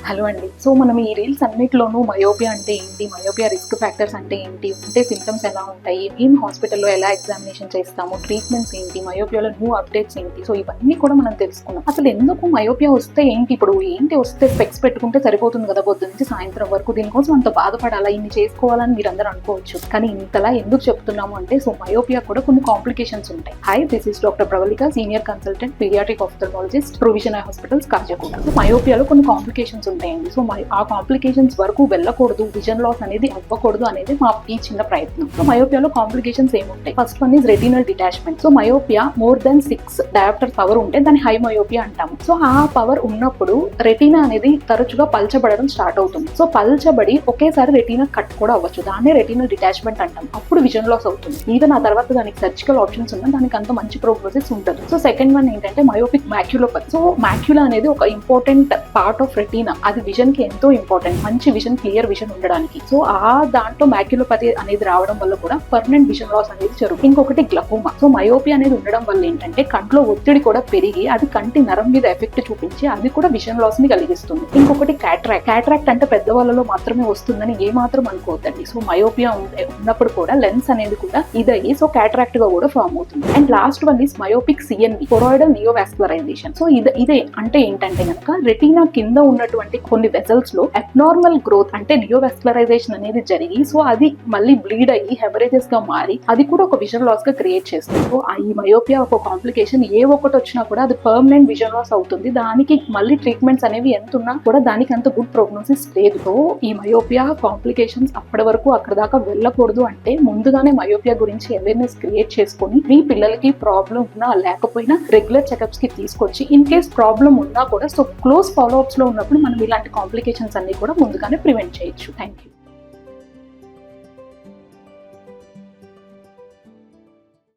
Hello అండి. So మనం ఈ రీల్స్ అన్నిటిలోనూ మయోపియా అంటే ఏంటి, మయోపియా రిస్క్ ఫ్యాక్టర్స్ అంటే ఏంటి, ఉంటే సింటమ్స్ ఎలా ఉంటాయి, మేము హాస్పిటల్లో ఎలా ఎగ్జామినేషన్ చేస్తాము, ట్రీట్మెంట్స్ ఏంటి, మయోపియాలో న్యూ అప్డేట్స్ ఏంటి, సో ఇవన్నీ కూడా మనం తెలుసుకున్నాం. అసలు ఎందుకు మయోపియా వస్తే ఏంటి, ఇప్పుడు ఏంటి వస్తే స్పెక్స్ పెట్టుకుంటే సరిపోతుంది కదా పొద్దు నుంచి సాయంత్రం వరకు, దీనికోసం అంత బాధపడాలా, ఇన్ని చేసుకోవాలని మీరు అందరూ అనుకోవచ్చు. కానీ ఇంతలా ఎందుకు చెప్తున్నాము అంటే, సో మయోపియా కూడా కొన్ని కాంప్లికేషన్స్ ఉంటాయి. Hi, this is doctor Pravallika, senior consultant paediatric ophthalmologist, provision eye hospitals, Khajaguda. So మయోపియాలో కొన్ని కాంప్లికేషన్స్ ఉంటాయండి. సో ఆ కాంప్లికేషన్స్ వరకు వెళ్ళకూడదు, విజన్ లాస్ అనేది అవ్వకూడదు అనేది మా ఈ చిన్న ప్రయత్నం. సో మయోపియాలో కాంప్లికేషన్స్ ఏముంటాయి? First one is retinal detachment. So myopia more than 6 dioptre power ఉంటే దాన్ని హై మయోపియా అంటాము. సో ఆ పవర్ ఉన్నప్పుడు రెటీనా అనేది తరచుగా పల్చబడడం స్టార్ట్ అవుతుంది. సో పల్చబడి ఒకేసారి రెటీనా కట్ కూడా అవ్వచ్చు, దాన్నే రెటినల్ డిటాచ్మెంట్ అంటాం. అప్పుడు విజన్ లాస్ అవుతుంది. ఈవెన్ ఆ తర్వాత దానికి సర్జికల్ ఆప్షన్స్ ఉన్నా దానికి అంత మంచి ప్రోగ్నోసిస్ ఉంటుంది. సో సెకండ్ వన్ ఏంటంటే మయోపిక్ మాక్యులోపతి. సో మాక్యులా అనేది ఒక ఇంపార్టెంట్ పార్ట్ ఆఫ్ రెటీనా, అది విజన్ కి ఎంతో ఇంపార్టెంట్, మంచి విజన్, క్లియర్ విజన్ ఉండడానికి. సో ఆ దాంట్లో మాక్యులోపతి అనేది రావడం వల్ల కూడా పర్మనెంట్ విజన్ లాస్ అనేది జరుగుతుంది. ఇంకొకటి గ్లకోమా. సో మయోపియా అనేది ఉండడం వల్ల ఏంటంటే కంట్లో ఒత్తిడి కూడా పెరిగి అది కంటి నరం మీద ఎఫెక్ట్ చూపించి అది కూడా విజన్ లాస్ ని కలిగిస్తుంది. ఇంకొకటి క్యాట్రాక్ట్. క్యాట్రాక్ట్ అంటే పెద్దవాళ్ళలో మాత్రమే వస్తుందని ఏ మాత్రం అనుకోవద్దండి. సో మయోపియా ఉన్నప్పుడు కూడా లెన్స్ అనేది కూడా ఇదయ్యి సో క్యాట్రాక్ట్ గా కూడా ఫామ్ అవుతుంది. And last one is myopic CNV, choroidal neovascularisation. So ఇదే అంటే ఏంటంటే కనుక రెటీనా కింద ఉన్నటువంటి కొన్ని వెసల్స్ లో అబ్నార్మల్ గ్రోత్ అంటే నియోవాస్కులరైజేషన్ అనేది జరిగి సో అది మళ్ళీ బ్లీడ్ అయ్యి హెమరేజెస్ గా మారి అది కూడా ఒక విజన్ లాస్ గా క్రియేట్ చేస్తుంది. సో ఈ మయోపియా ఒక కాంప్లికేషన్ ఏ ఒక్కటి వచ్చినా కూడా అది పర్మనెంట్ విజన్ లాస్ అవుతుంది. దానికి మళ్ళీ ట్రీట్మెంట్స్ అనేవి ఎంత ఉన్నా కూడా దానికి అంత గుడ్ ప్రోగ్నోసిస్ లేదు. సో ఈ మయోపియా కాంప్లికేషన్స్ అప్పటి వరకు అక్కడ దాకా వెళ్ళకూడదు అంటే ముందుగానే మయోపియా గురించి అవేర్నెస్ క్రియేట్ చేసుకొని మీ పిల్లలకి ప్రాబ్లం ఉన్నా లేకపోయినా రెగ్యులర్ చెకప్స్ కి తీసుకొచ్చి ఇన్ కేస్ ప్రాబ్లం ఉన్నా కూడా సో క్లోజ్ ఫాలో అప్స్ లో ఉన్నప్పుడు మనం ఇలాంటి కాంప్లికేషన్స్ అన్ని కూడా ముందుగానే ప్రివెంట్ చేయొచ్చు. Thank you.